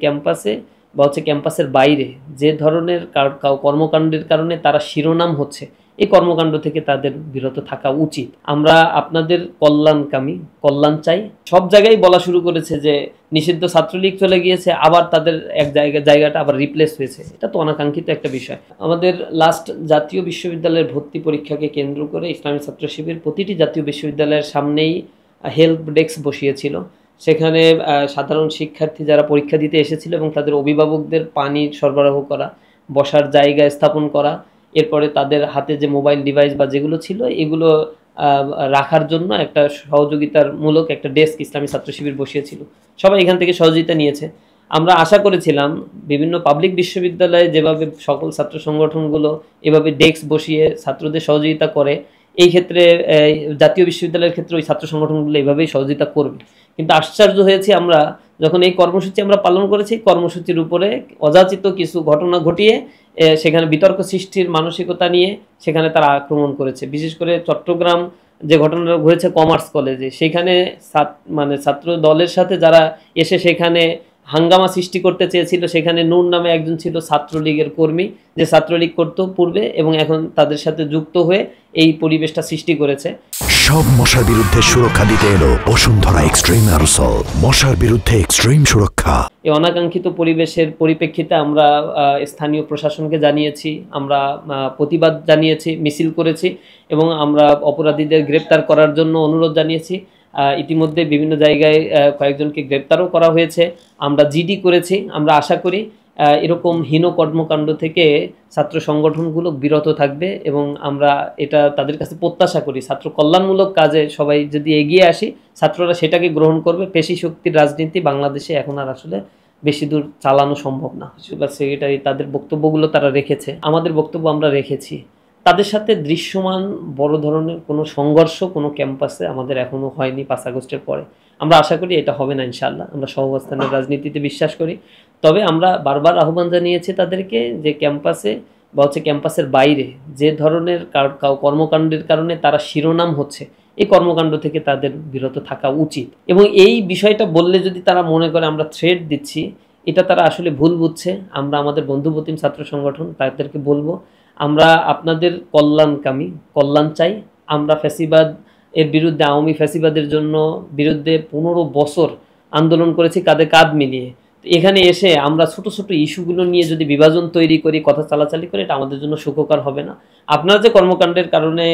ক্যাম্পাসে বা ক্যাম্পাসের বাইরে যে ধরনের কর্মকাণ্ডের কারণে তারা শিরোনাম হচ্ছে, এই কর্মকাণ্ড থেকে তাদের বিরত থাকা উচিত। আমরা আপনাদের কল্যাণ চাই। সব জায়গায় বলা শুরু করেছে যে নিষিদ্ধ ছাত্রলীগ চলে গিয়েছে, আবার তাদের এক জায়গাটা আবার রিপ্লেস হয়েছে। এটা তো অনাকাঙ্ক্ষিত একটা বিষয়। আমাদের লাস্ট জাতীয় বিশ্ববিদ্যালয়ের ভর্তি পরীক্ষাকে কেন্দ্র করে ইসলামী ছাত্র শিবির প্রতিটি জাতীয় বিশ্ববিদ্যালয়ের সামনেই হেল্প ডেস্ক বসিয়েছিল। সেখানে সাধারণ শিক্ষার্থী যারা পরীক্ষা দিতে এসেছিল এবং তাদের অভিভাবকদের পানি সরবরাহ করা, বসার জায়গা স্থাপন করা, এরপরে তাদের হাতে যে মোবাইল ডিভাইস বা যেগুলো ছিল এগুলো রাখার জন্য একটা সহযোগিতার মূলক একটা ডেস্ক ইসলামী ছাত্র শিবির বসিয়েছিল। সবাই এখান থেকে সহযোগিতা নিয়েছে। আমরা আশা করেছিলাম বিভিন্ন পাবলিক বিশ্ববিদ্যালয়ে যেভাবে সকল ছাত্র সংগঠনগুলো এভাবে ডেস্ক বসিয়ে ছাত্রদের সহযোগিতা করে, এই ক্ষেত্রে জাতীয় বিশ্ববিদ্যালয়ের ক্ষেত্রে ওই ছাত্র সংগঠনগুলো এভাবেই সহযোগিতা করবে। কিন্তু আশ্চর্য হয়েছি আমরা যখন এই কর্মসূচি আমরা পালন করেছি, কর্মসূচির উপরে অযাচিত কিছু ঘটনা ঘটিয়ে সেখানে বিতর্ক সৃষ্টির মানসিকতা নিয়ে সেখানে তারা আক্রমণ করেছে। বিশেষ করে চট্টগ্রাম যে ঘটনাটা ঘটেছে কমার্স কলেজে, সেখানে ছাত্র দলের সাথে যারা এসে সেখানে হাঙ্গামা সৃষ্টি করতে চেয়েছিল, সেখানে নূর নামে একজন ছিল ছাত্রলীগের কর্মী, যে ছাত্রলীগ করত পূর্বে এবং এখন তাদের সাথে যুক্ত হয়ে এই পরিবেশটা সৃষ্টি করেছে। সব মশার বিরুদ্ধে সুরক্ষা দিতে এলো বসুন্ধরা এক্সট্রিম অ্যারোসল, মশার বিরুদ্ধে এক্সট্রিম সুরক্ষা। এই অনাকাঙ্ক্ষিত পরিবেশের পরিপ্রেক্ষিতে আমরা স্থানীয় প্রশাসনকে জানিয়েছি, আমরা প্রতিবাদ জানিয়েছি, মিছিল করেছি এবং আমরা অপরাধীদের গ্রেপ্তার করার জন্য অনুরোধ জানিয়েছি। ইতিমধ্যে বিভিন্ন জায়গায় কয়েকজনকে গ্রেপ্তারও করা হয়েছে। আমরা জিডি করেছি। আমরা আশা করি এরকম হীন কর্মকাণ্ড থেকে ছাত্র সংগঠনগুলো বিরত থাকবে এবং আমরা এটা তাদের কাছে প্রত্যাশা করি ছাত্র কল্যাণমূলক কাজে সবাই যদি এগিয়ে আসি, ছাত্ররা সেটাকে গ্রহণ করবে। পেশি শক্তির রাজনীতি বাংলাদেশে এখন আর আসলে বেশি দূর চালানো সম্ভব না। সেক্রেটারি তাদের বক্তব্যগুলো তারা রেখেছে, আমাদের বক্তব্য আমরা রেখেছি। তাদের সাথে দৃশ্যমান বড় ধরনের কোনো সংঘর্ষ কোনো ক্যাম্পাসে আমাদের এখনও হয়নি 5 আগস্টের পরে। আমরা আশা করি এটা হবে না ইনশাআল্লাহ। আমরা সহাবস্থানের রাজনীতিতে বিশ্বাস করি। তবে আমরা বারবার আহ্বান জানিয়েছি তাদেরকে যে ক্যাম্পাসে বা ক্যাম্পাসের বাইরে যে ধরনের কর্মকাণ্ডের কারণে তারা শিরোনাম হচ্ছে, এই কর্মকাণ্ড থেকে তাদের বিরত থাকা উচিত। এবং এই বিষয়টা বললে যদি তারা মনে করে আমরা থ্রেট দিচ্ছি, এটা তারা আসলে ভুল বুঝছে। আমরা আমাদের বন্ধুপ্রতিম ছাত্র সংগঠন তাদেরকে বলবো, আমরা আপনাদের কল্যাণ চাই। আমরা ফ্যাসিবাদ এর বিরুদ্ধে, আওয়ামী ফ্যাসিবাদের জন্য বিরুদ্ধে 15 বছর আন্দোলন করেছি কাঁধে কাঁধ মিলিয়ে। এখানে এসে আমরা ছোট ছোট ইস্যুগুলো নিয়ে যদি বিভাজন তৈরি করি, কথা চালাচালি করি, এটা আমাদের জন্য সুখকর হবে না। আপনারা যে কর্মকাণ্ডের কারণে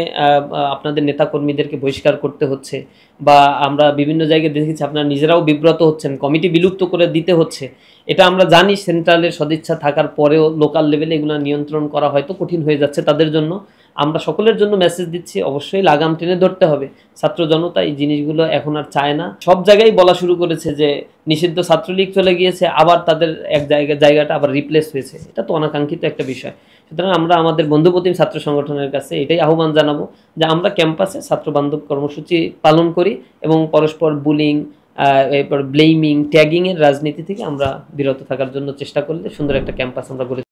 আপনাদের নেতাকর্মীদেরকে বহিষ্কার করতে হচ্ছে বা আমরা বিভিন্ন জায়গায় দেখেছি আপনারা নিজেরাও বিব্রত হচ্ছেন, কমিটি বিলুপ্ত করে দিতে হচ্ছে, এটা আমরা জানি। সেন্ট্রালের সদিচ্ছা থাকার পরেও লোকাল লেভেলে এগুলো নিয়ন্ত্রণ করা হয়তো কঠিন হয়ে যাচ্ছে তাদের জন্য। আমরা সকলের জন্য মেসেজ দিচ্ছি, অবশ্যই লাগাম টেনে ধরতে হবে। ছাত্র জনতা এই জিনিসগুলো এখন আর চায় না। সব জায়গায় বলা শুরু করেছে যে নিষিদ্ধ ছাত্রলীগ চলে গিয়েছে, আবার তাদের এক জায়গাটা আবার রিপ্লেস হয়েছে। এটা তো অনাকাঙ্ক্ষিত একটা বিষয়। সুতরাং আমরা আমাদের বন্ধুপ্রতিম ছাত্র সংগঠনের কাছে এটাই আহ্বান জানাবো যে আমরা ক্যাম্পাসে ছাত্রবান্ধব কর্মসূচি পালন করি এবং পরস্পর বুলিং, এরপর ব্লেমিং, ট্যাগিংয়ের রাজনীতি থেকে আমরা বিরত থাকার জন্য চেষ্টা করলে সুন্দর একটা ক্যাম্পাস আমরা গড়ে